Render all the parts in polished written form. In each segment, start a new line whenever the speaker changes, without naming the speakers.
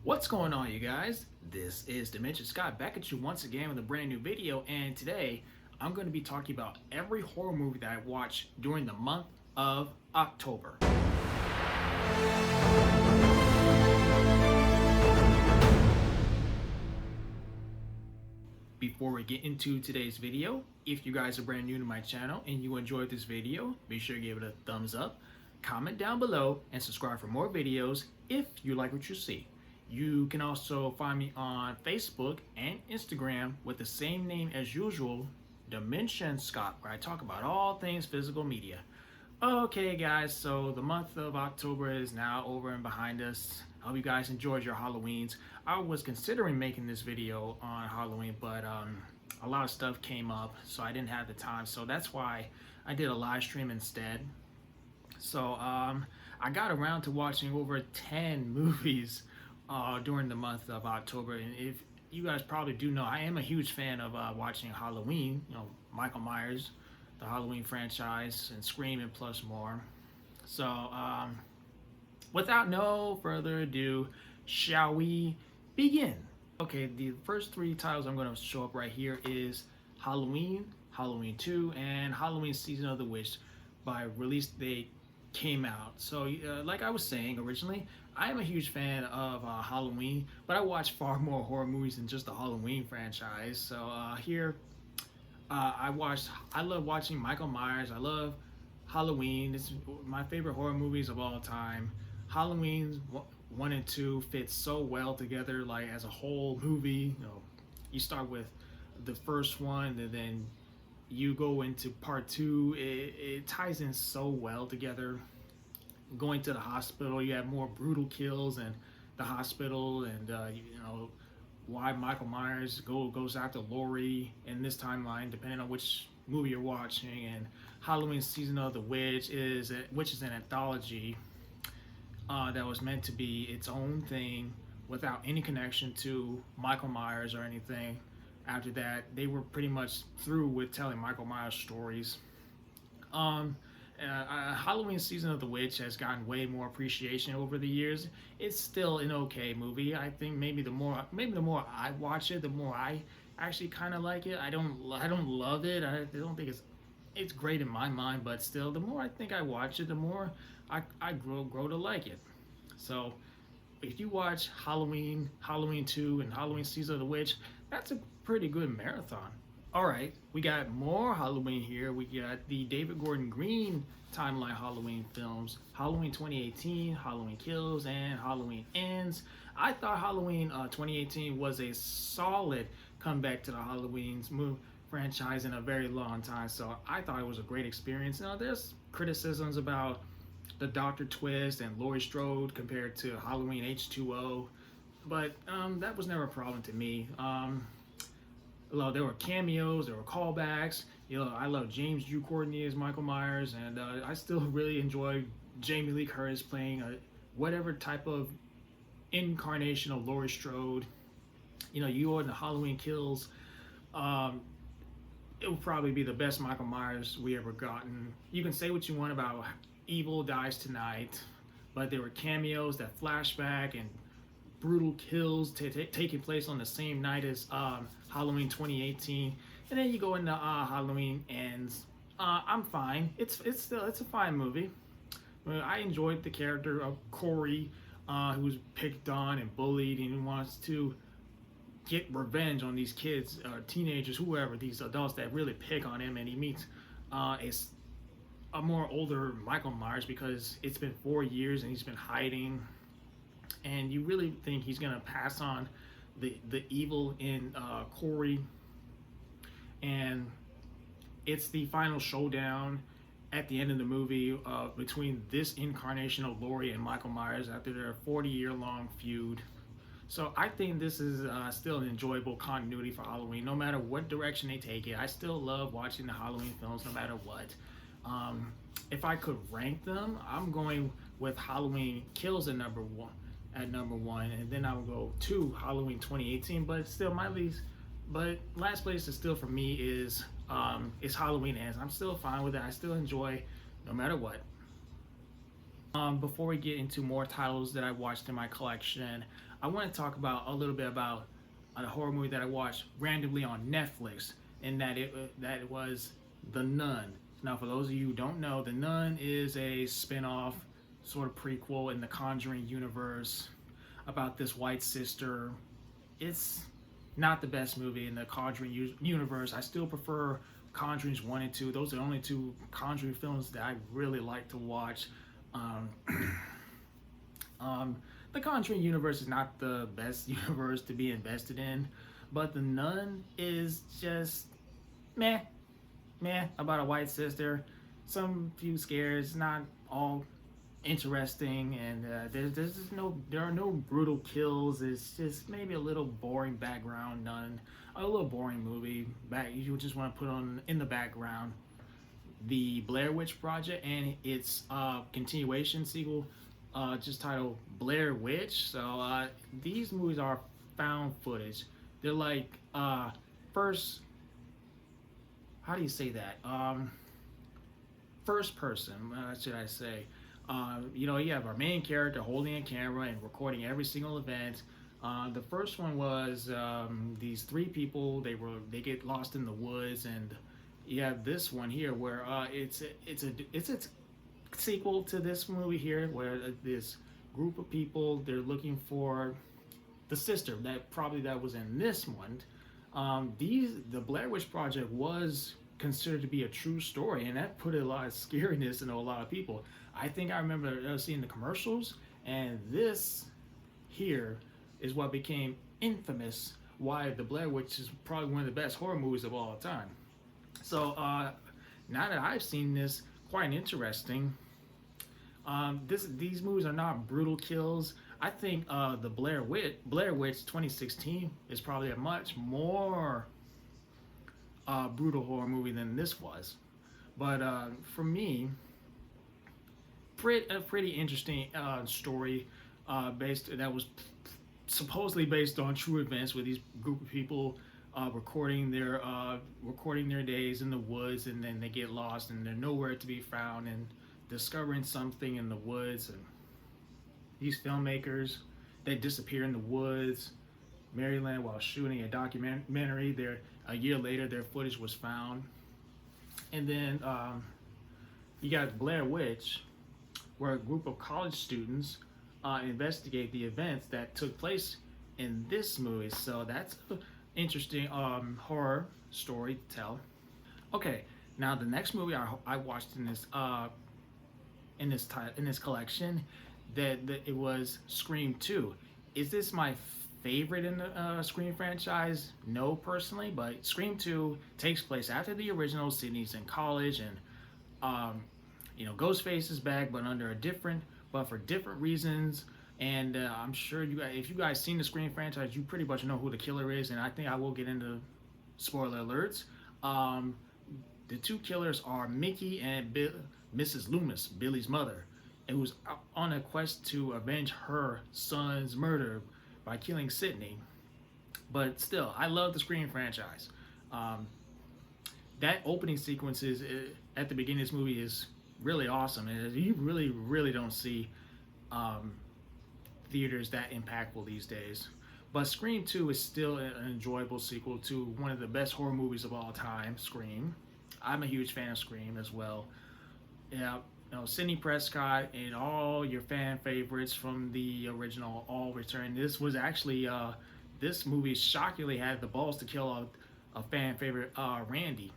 What's going on, you guys? This is Dimension Scott back at you once again with a brand new video, and today I'm going to be talking about every horror movie that I watched during the month of October. Before we get into today's video, if you guys are brand new to my channel and you enjoyed this video, be sure to give it a thumbs up, comment down below, and subscribe for more videos if you like what you see. You can also find me on Facebook and Instagram with the same name as usual, Dimension Scott, where I talk about all things physical media. Okay, guys, so the month of October is now over and behind us. I hope you guys enjoyed your Halloweens. I was considering making this video on Halloween, but a lot of stuff came up, so I didn't have the time. So that's why I did a live stream instead. So I got around to watching over 10 movies during the month of October. And if you guys probably do know, I am a huge fan of watching Halloween, Michael Myers, the Halloween franchise, and Scream and plus more. So without no further ado, shall we begin? Okay, the first three titles I'm going to show up right here is Halloween, Halloween 2, and Halloween Season of the Witch by release date came out. So like I was saying originally, I am a huge fan of Halloween, but I watch far more horror movies than just the Halloween franchise. So here I love watching Michael Myers. I love Halloween. It's my favorite horror movies of all time. Halloween 1 and 2 fit so well together, like as a whole movie. You start with the first one, and then you go into part 2. It ties in so well together. Going to the hospital, you have more brutal kills in the hospital, and why Michael Myers goes after Laurie in this timeline, depending on which movie you're watching. And Halloween Season of the Witch is an anthology that was meant to be its own thing without any connection to Michael Myers or anything. After that, they were pretty much through with telling Michael Myers stories. Halloween Season of the Witch has gotten way more appreciation over the years. It's still an okay movie. I think maybe the more I watch it, the more I actually kind of like it. I don't love it. I don't think it's great in my mind, but still, the more I think I watch it, the more I grow to like it. So if you watch Halloween, Halloween 2, and Halloween Season of the Witch, that's a pretty good marathon. Alright, we got more Halloween here. We got the David Gordon Green timeline Halloween films, Halloween 2018, Halloween Kills, and Halloween Ends. I thought Halloween 2018 was a solid comeback to the Halloween franchise in a very long time, so I thought it was a great experience. Now, there's criticisms about the Dr. Twist and Laurie Strode compared to Halloween H2O, but that was never a problem to me. There were cameos, there were callbacks. I love James Drew Courtney as Michael Myers, and I still really enjoy Jamie Lee Curtis playing whatever type of incarnation of Laurie Strode. You in the Halloween Kills, it will probably be the best Michael Myers we ever gotten. You can say what you want about Evil Dies Tonight, but there were cameos, that flashback, and brutal kills taking place on the same night as Halloween 2018, and then you go into Halloween Ends. I'm fine. It's a fine movie. I enjoyed the character of Corey, who was picked on and bullied, and he wants to get revenge on these kids, teenagers, whoever, these adults that really pick on him. And he meets a more older Michael Myers because it's been 4 years and he's been hiding. And you really think he's gonna pass on the evil in Corey, and it's the final showdown at the end of the movie between this incarnation of Laurie and Michael Myers after their 40-year-long feud. So I think this is still an enjoyable continuity for Halloween, no matter what direction they take it. I still love watching the Halloween films, no matter what. If I could rank them, I'm going with Halloween Kills at number one, and then I would go to Halloween 2018. But still, last place is still for me is Halloween Ends. I'm still fine with it. I still enjoy no matter what. Before we get into more titles that I watched in my collection, I want to talk about a little bit about a horror movie that I watched randomly on Netflix, and that it was The Nun. Now, for those of you who don't know, The Nun is a spin-off, sort of prequel in the Conjuring universe about this white sister. It's not the best movie in the Conjuring universe. I still prefer Conjurings 1 and 2. Those are the only two Conjuring films that I really like to watch. Um, the Conjuring universe is not the best universe to be invested in, but The Nun is just meh, meh about a white sister. Some few scares, not all interesting, and there are no brutal kills. It's just maybe a little boring background, a little boring movie. You just want to put on in the background. The Blair Witch Project and its continuation sequel, just titled Blair Witch. So these movies are found footage. They're like first, how do you say that? First person, should I say? You have our main character holding a camera and recording every single event. The first one was these three people. They get lost in the woods, and you have this one here where it's a sequel to this movie here, where this group of people, they're looking for the sister that was in this one. The Blair Witch Project was considered to be a true story, and that put a lot of scariness into a lot of people. I think I remember seeing the commercials, and this here is what became infamous. Why the Blair Witch is probably one of the best horror movies of all time. So now that I've seen this, quite interesting. These movies are not brutal kills. I think the Blair Witch 2016 is probably a much more brutal horror movie than this was. But for me, a pretty interesting story that was supposedly based on true events, with these group of people recording their days in the woods, and then they get lost and they're nowhere to be found, and discovering something in the woods. And these filmmakers, they disappear in the woods, Maryland, while shooting a documentary. A year later, their footage was found. And then you got Blair Witch, where a group of college students investigate the events that took place in this movie. So that's an interesting horror story to tell. Okay, now the next movie I watched in this collection, that it was Scream 2. Is this my favorite in the Scream franchise? No, personally, but Scream 2 takes place after the original. Sydney's in college, and Ghostface is back, but for different reasons. And I'm sure if you guys seen the Scream franchise, you pretty much know who the killer is. And I think I will get into spoiler alerts. The two killers are Mickey and Mrs. Loomis, Billy's mother, and who's on a quest to avenge her son's murder by killing Sydney. But still, I love the Scream franchise. That opening sequence at the beginning of this movie is really awesome, and you really don't see theaters that impactful these days. But Scream 2 is still an enjoyable sequel to one of the best horror movies of all time, Scream. I'm a huge fan of Scream as well. Yeah, Sidney Prescott and all your fan favorites from the original all return. This was actually this movie shockingly had the balls to kill a fan favorite, Randy.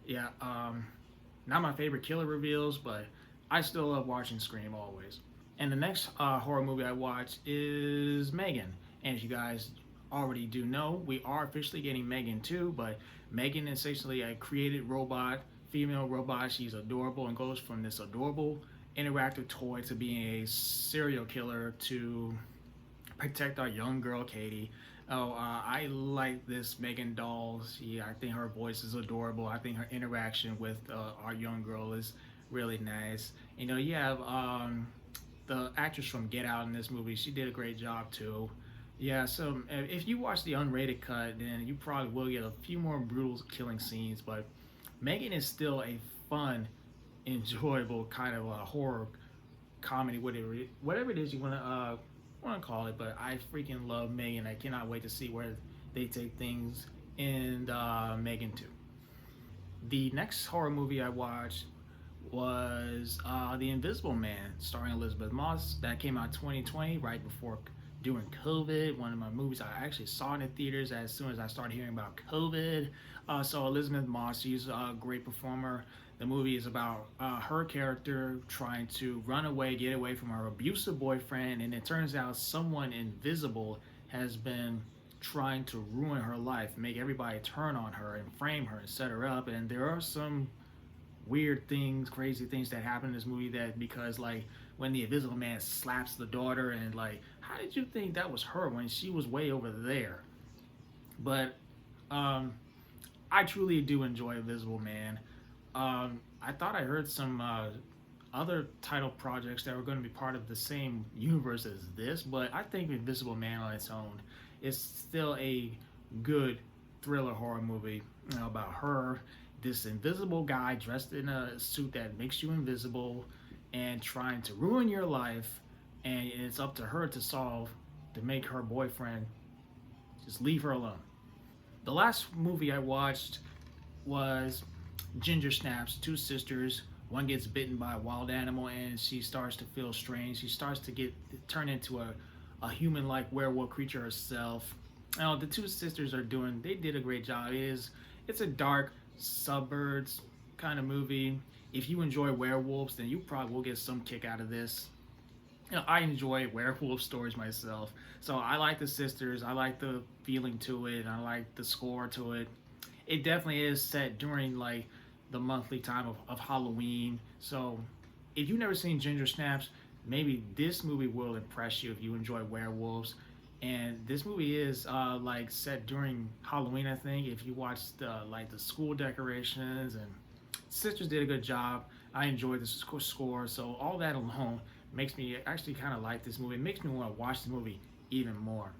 Yeah, not my favorite killer reveals, but I still love watching Scream always. And the next horror movie I watched is Megan. And as you guys already do know, we are officially getting Megan 2, but Megan is essentially a created robot, female robot. She's adorable and goes from this adorable interactive toy to being a serial killer to protect our young girl, Katie. I like this Megan doll. I think her voice is adorable. I think her interaction with our young girl is really nice. You have the actress from Get Out in this movie. She did a great job too. Yeah, so if you watch the unrated cut, then you probably will get a few more brutal killing scenes, but Megan is still a fun, enjoyable kind of a horror comedy, whatever it is you want to call it. But I freaking love Megan. I cannot wait to see where they take things in Megan 2. The next horror movie I watched was The Invisible Man, starring Elizabeth Moss. That came out 2020, right before during COVID. One of my movies I actually saw in the theaters as soon as I started hearing about COVID. So Elizabeth Moss, she's a great performer. The movie is about her character trying to run away, get away from her abusive boyfriend, and it turns out someone invisible has been trying to ruin her life, make everybody turn on her and frame her and set her up. And there are some weird things, crazy things that happen in this movie, that because like when the Invisible Man slaps the daughter, and like, how did you think that was her when she was way over there? But I truly do enjoy Invisible Man. I thought I heard some other title projects that were going to be part of the same universe as this, but I think Invisible Man on its own is still a good thriller horror movie, you know, about her, this invisible guy dressed in a suit that makes you invisible and trying to ruin your life, and it's up to her to solve, to make her boyfriend just leave her alone. The last movie I watched was Ginger Snaps, two sisters. One gets bitten by a wild animal and she starts to feel strange. She starts to turn into a human-like werewolf creature herself. Now, the two sisters they did a great job. It's a dark suburbs kind of movie. If you enjoy werewolves, then you probably will get some kick out of this. You know, I enjoy werewolf stories myself, so I like the sisters. I like the feeling to it. I like the score to it. It definitely is set during like the monthly time of Halloween. So if you've never seen Ginger Snaps, maybe this movie will impress you if you enjoy werewolves. And this movie is like set during Halloween, I think. If you watch the school decorations, and sisters did a good job. I enjoyed the score, so all that alone makes me actually kind of like this movie. It makes me want to watch the movie even more.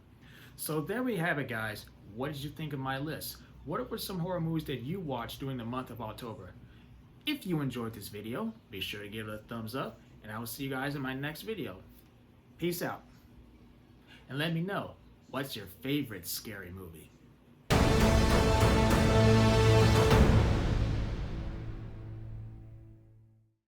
So there we have it, guys. What did you think of my list? What were some horror movies that you watched during the month of October? If you enjoyed this video, be sure to give it a thumbs up, and I will see you guys in my next video. Peace out. And let me know, what's your favorite scary movie?